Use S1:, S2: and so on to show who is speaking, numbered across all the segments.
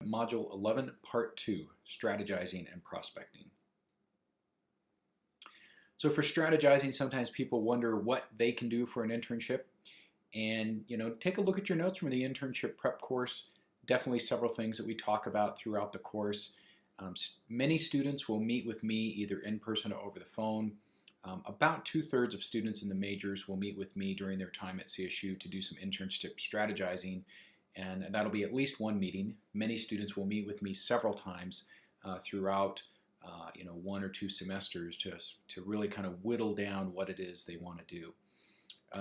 S1: Module 11, Part 2, Strategizing and Prospecting. So for strategizing, sometimes people wonder what they can do for an internship. And take a look at your notes from the internship prep course. Definitely several things that we talk about throughout the course. Many students will meet with me either in person or over the phone. About 2/3 of students in the majors will meet with me during their time at CSU to do some internship strategizing, and that'll be at least one meeting. Many students will meet with me several times throughout 1 or 2 semesters to really kind of whittle down what it is they want to do.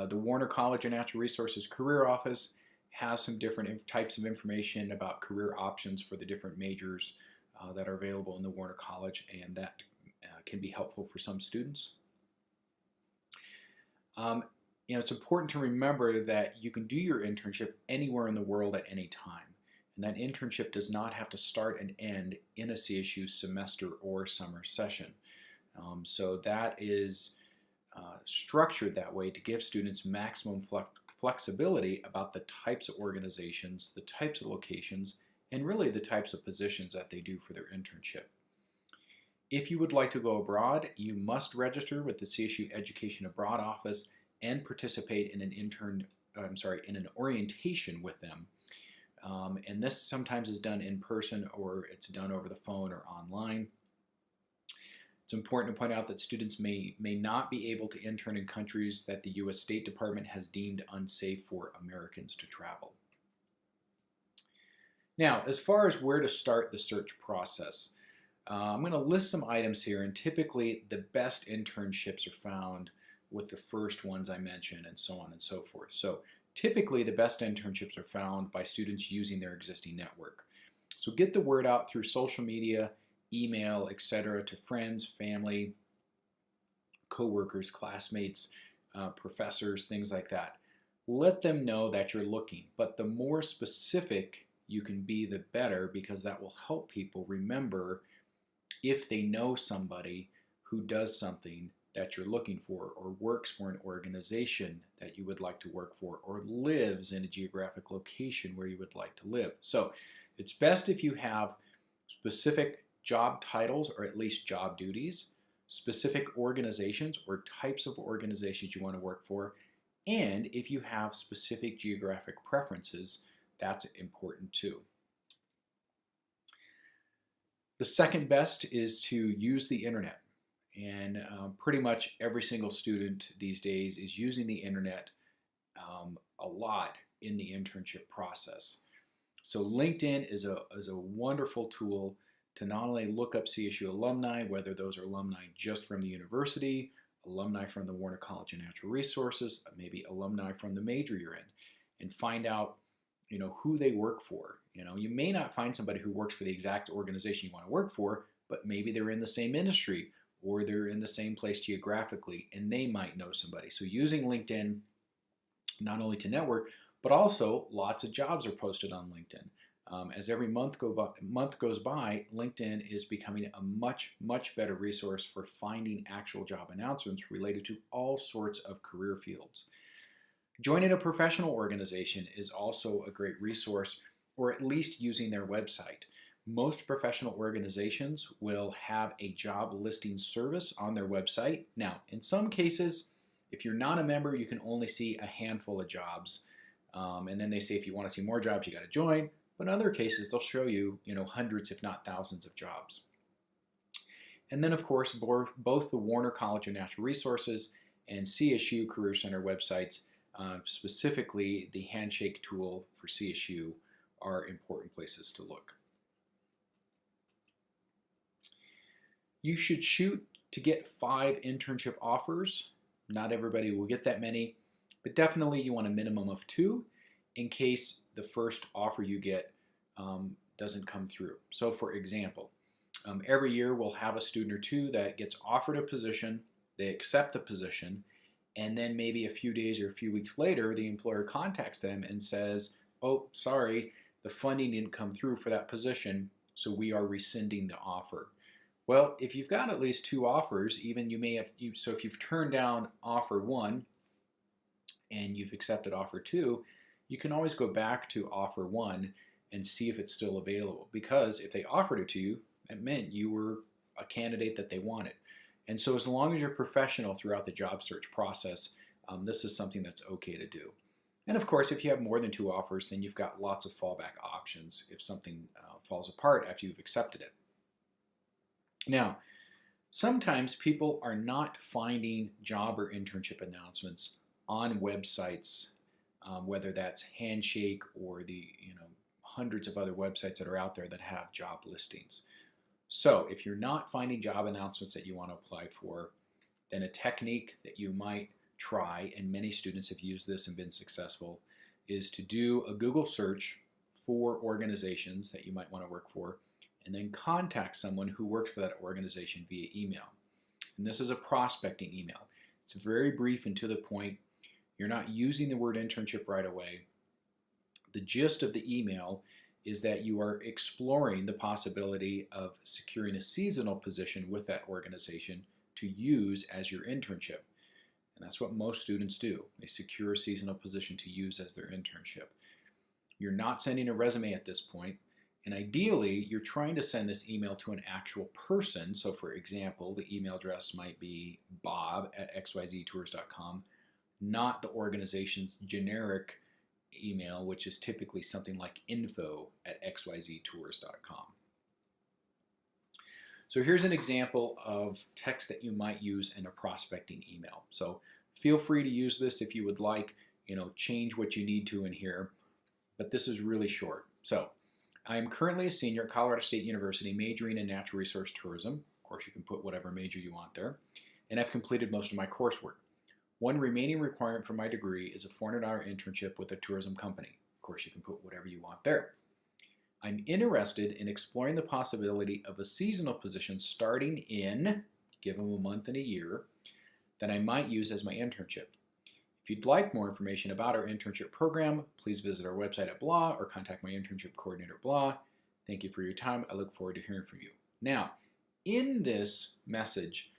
S1: The Warner College of Natural Resources Career Office has some different types of information about career options for the different majors that are available in the Warner College, and that can be helpful for some students. It's important to remember that you can do your internship anywhere in the world at any time. And that internship does not have to start and end in a CSU semester or summer session. So that is structured that way to give students maximum flexibility about the types of organizations, the types of locations, and really the types of positions that they do for their internship. If you would like to go abroad, you must register with the CSU Education Abroad Office and participate in an orientation with them. And this sometimes is done in person, or it's done over the phone or online. It's important to point out that students may not be able to intern in countries that the U.S. State Department has deemed unsafe for Americans to travel. Now, as far as where to start the search process, I'm going to list some items here, and typically the best internships are found with the first ones I mentioned, and so on and so forth. So typically the best internships are found by students using their existing network. So get the word out through social media, email, etc. to friends, family, coworkers, classmates, professors, things like that. Let them know that you're looking, but the more specific you can be, the better, because that will help people remember if they know somebody who does something that you're looking for, or works for an organization that you would like to work for, or lives in a geographic location where you would like to live. So it's best if you have specific job titles, or at least job duties, specific organizations or types of organizations you want to work for, and if you have specific geographic preferences, that's important too. The second best is to use the internet. And pretty much every single student these days is using the internet a lot in the internship process. So LinkedIn is a wonderful tool to not only look up CSU alumni, whether those are alumni just from the university, alumni from the Warner College of Natural Resources, maybe alumni from the major you're in, and find out who they work for. You may not find somebody who works for the exact organization you want to work for, but maybe they're in the same industry, or they're in the same place geographically, and they might know somebody. So using LinkedIn not only to network, but also lots of jobs are posted on LinkedIn. As every month goes by, LinkedIn is becoming a much better resource for finding actual job announcements related to all sorts of career fields. Joining a professional organization is also a great resource, or at least using their website. Most professional organizations will have a job listing service on their website. Now, in some cases, if you're not a member, you can only see a handful of jobs. And then they say if you want to see more jobs, you got to join. But in other cases, they'll show you, hundreds, if not thousands of jobs. And then, of course, both the Warner College of Natural Resources and CSU Career Center websites, specifically the Handshake tool for CSU, are important places to look. You should shoot to get 5 internship offers. Not everybody will get that many, but definitely you want a minimum of 2 in case the first offer you get doesn't come through. So for example, every year we'll have a student or 2 that gets offered a position, they accept the position, and then maybe a few days or a few weeks later, the employer contacts them and says, oh, sorry, the funding didn't come through for that position, so we are rescinding the offer. Well, if you've got at least 2 offers, even so if you've turned down offer 1 and you've accepted offer 2, you can always go back to offer 1 and see if it's still available. Because if they offered it to you, it meant you were a candidate that they wanted. And so as long as you're professional throughout the job search process, this is something that's okay to do. And of course, if you have more than 2 offers, then you've got lots of fallback options if something falls apart after you've accepted it. Now, sometimes people are not finding job or internship announcements on websites, whether that's Handshake or the hundreds of other websites that are out there that have job listings. So if you're not finding job announcements that you want to apply for, then a technique that you might try, and many students have used this and been successful, is to do a Google search for organizations that you might want to work for, and then contact someone who works for that organization via email. And this is a prospecting email. It's very brief and to the point. You're not using the word internship right away. The gist of the email is that you are exploring the possibility of securing a seasonal position with that organization to use as your internship. And that's what most students do. They secure a seasonal position to use as their internship. You're not sending a resume at this point, and ideally you're trying to send this email to an actual person. So for example, the email address might be bob@xyztours.com, not the organization's generic email, which is typically something like info@xyztours.com. So here's an example of text that you might use in a prospecting email. So feel free to use this if you would like, change what you need to in here, but this is really short. So I am currently a senior at Colorado State University majoring in natural resource tourism. Of course, you can put whatever major you want there. And I've completed most of my coursework. One remaining requirement for my degree is a $400 internship with a tourism company. Of course, you can put whatever you want there. I'm interested in exploring the possibility of a seasonal position starting in, give them a month and a year, that I might use as my internship. If you'd like more information about our internship program, please visit our website at blah or contact my internship coordinator blah. Thank you for your time. I look forward to hearing from you. Now, in this message,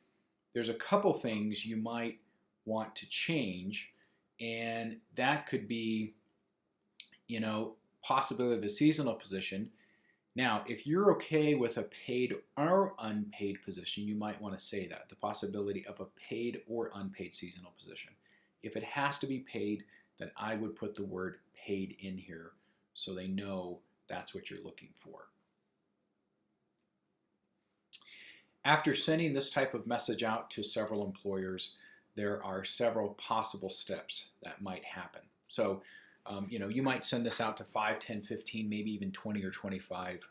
S1: there's a couple things you might want to change, and that could be, possibility of a seasonal position. Now, if you're okay with a paid or unpaid position, you might want to say that, the possibility of a paid or unpaid seasonal position. If it has to be paid, then I would put the word paid in here so they know that's what you're looking for. After sending this type of message out to several employers, there are several possible steps that might happen. So, you might send this out to 5, 10, 15, maybe even 20 or 25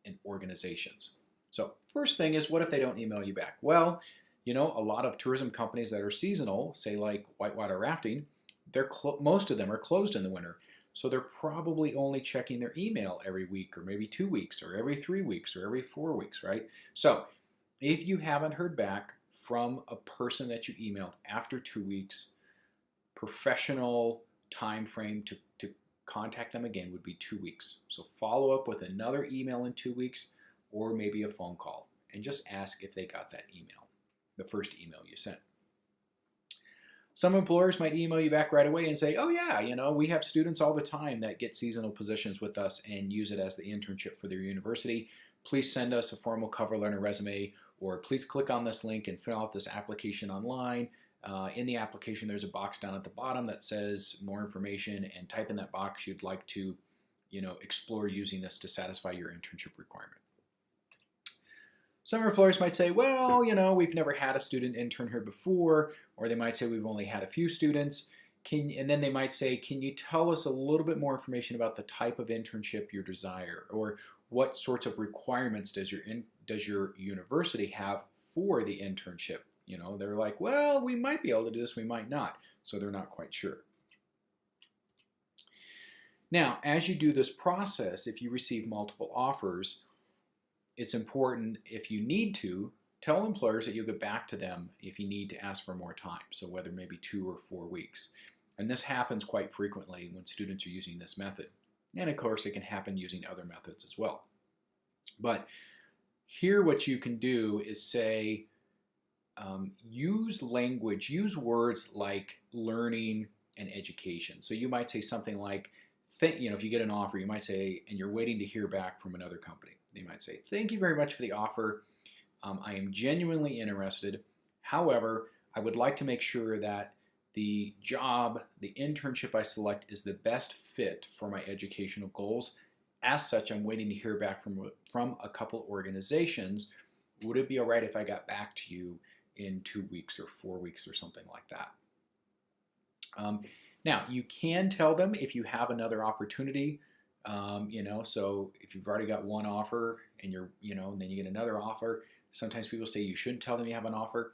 S1: in organizations. So first thing is, what if they don't email you back? Well, a lot of tourism companies that are seasonal, say like whitewater rafting, most of them are closed in the winter. So they're probably only checking their email every week or maybe 2 weeks or every 3 weeks or every 4 weeks, right? So if you haven't heard back from a person that you emailed after 2 weeks, professional time frame to contact them again would be 2 weeks. So follow up with another email in 2 weeks or maybe a phone call and just ask if they got that email, the first email you sent. Some employers might email you back right away and say, oh yeah, we have students all the time that get seasonal positions with us and use it as the internship for their university. Please send us a formal cover letter and resume, or please click on this link and fill out this application online. In the application, there's a box down at the bottom that says more information, and type in that box you'd like to, explore using this to satisfy your internship requirement. Some employers might say, well, we've never had a student intern here before, or they might say we've only had a few students. And then they might say, can you tell us a little bit more information about the type of internship you desire, or what sorts of requirements does your university have for the internship? They're like, well, we might be able to do this, we might not. So they're not quite sure. Now, as you do this process, if you receive multiple offers, it's important, if you need to, tell employers that you'll get back to them if you need to ask for more time. So whether maybe 2 or 4 weeks. And this happens quite frequently when students are using this method. And of course, it can happen using other methods as well. But here what you can do is say, use language, use words like learning and education. So you might say something like, if you get an offer, you might say, and you're waiting to hear back from another company, they might say, thank you very much for the offer. I am genuinely interested. However, I would like to make sure that the job, the internship I select is the best fit for my educational goals. As such, I'm waiting to hear back from a couple organizations. Would it be all right if I got back to you in 2 weeks or 4 weeks or something like that? Now, you can tell them if you have another opportunity. So if you've already got one offer and and then you get another offer, sometimes people say you shouldn't tell them you have an offer.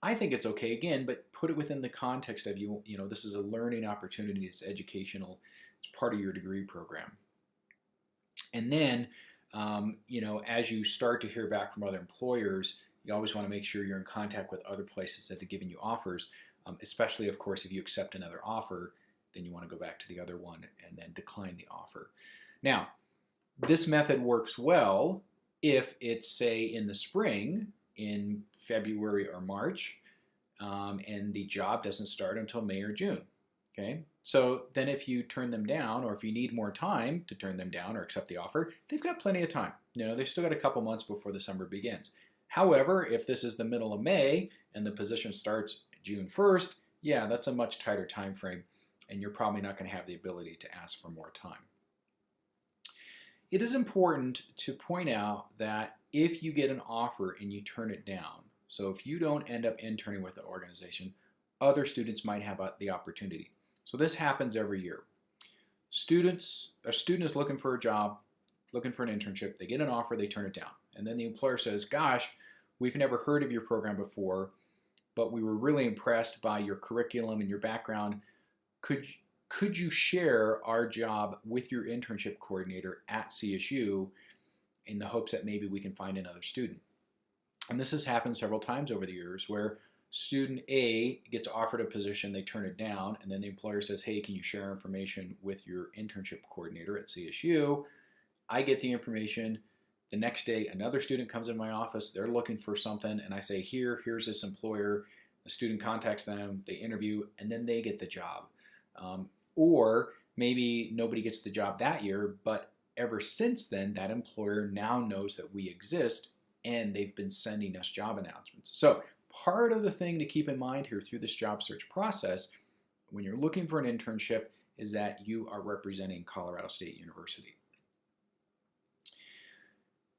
S1: I think it's okay again, but put it within the context of this is a learning opportunity, it's educational, it's part of your degree program. And then, as you start to hear back from other employers, you always want to make sure you're in contact with other places that have given you offers, especially, of course, if you accept another offer, then you want to go back to the other one and then decline the offer. Now, this method works well if it's, say, in the spring, in February or March, and the job doesn't start until May or June. Okay, so then if you turn them down, or if you need more time to turn them down or accept the offer, they've got plenty of time. They've still got a couple months before the summer begins. However, if this is the middle of May and the position starts June 1st, yeah, that's a much tighter time frame, and you're probably not going to have the ability to ask for more time. It is important to point out that if you get an offer and you turn it down, so if you don't end up interning with the organization, other students might have the opportunity. So this happens every year. A student is looking for a job, looking for an internship, they get an offer, they turn it down. And then the employer says, gosh, we've never heard of your program before, but we were really impressed by your curriculum and your background. Could you share our job with your internship coordinator at CSU in the hopes that maybe we can find another student? And this has happened several times over the years where student A gets offered a position, they turn it down, and then the employer says, hey, can you share information with your internship coordinator at CSU? I get the information. The next day, another student comes in my office, they're looking for something, and I say, here's this employer. The student contacts them, they interview, and then they get the job. Or maybe nobody gets the job that year, but ever since then, that employer now knows that we exist, and they've been sending us job announcements. So part of the thing to keep in mind here through this job search process, when you're looking for an internship, is that you are representing Colorado State University.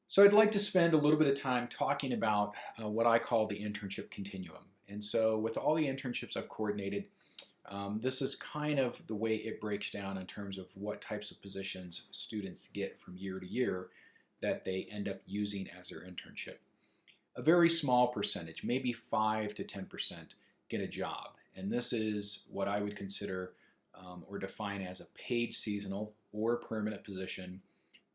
S1: So I'd like to spend a little bit of time talking about what I call the internship continuum. And so with all the internships I've coordinated, this is kind of the way it breaks down in terms of what types of positions students get from year to year that they end up using as their internship. A very small percentage, maybe 5 to 10%, get a job. And this is what I would consider or define as a paid seasonal or permanent position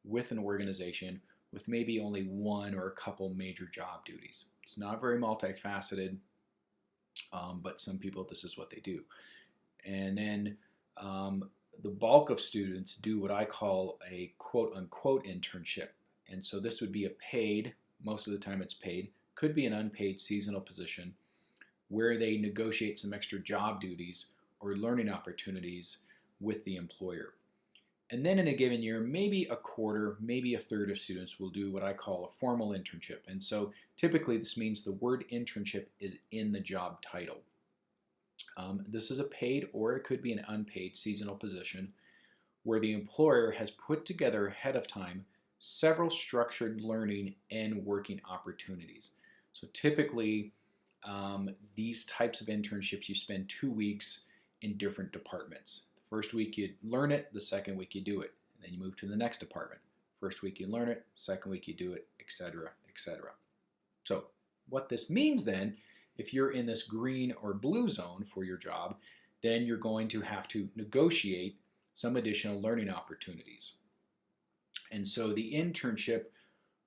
S1: with an organization with maybe only one or a couple major job duties. It's not very multifaceted, but some people, this is what they do. And then the bulk of students do what I call a quote-unquote internship. And so this would be a paid, most of the time it's paid, could be an unpaid seasonal position where they negotiate some extra job duties or learning opportunities with the employer. And then in a given year, maybe a quarter, maybe a third of students will do what I call a formal internship. And so typically this means the word internship is in the job title. This is a paid or it could be an unpaid seasonal position where the employer has put together ahead of time several structured learning and working opportunities. So typically these types of internships, you spend 2 weeks in different departments. The first week you learn it, the second week you do it, and then you move to the next department. First week you learn it, second week you do it, etc., etc. So what this means then, if you're in this green or blue zone for your job, then you're going to have to negotiate some additional learning opportunities. And so the internship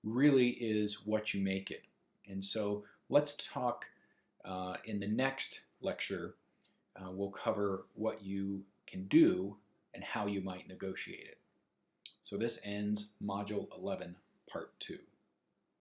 S1: really is what you make it. And so let's talk in the next lecture, we'll cover what you can do and how you might negotiate it. So this ends Module 11, Part 2.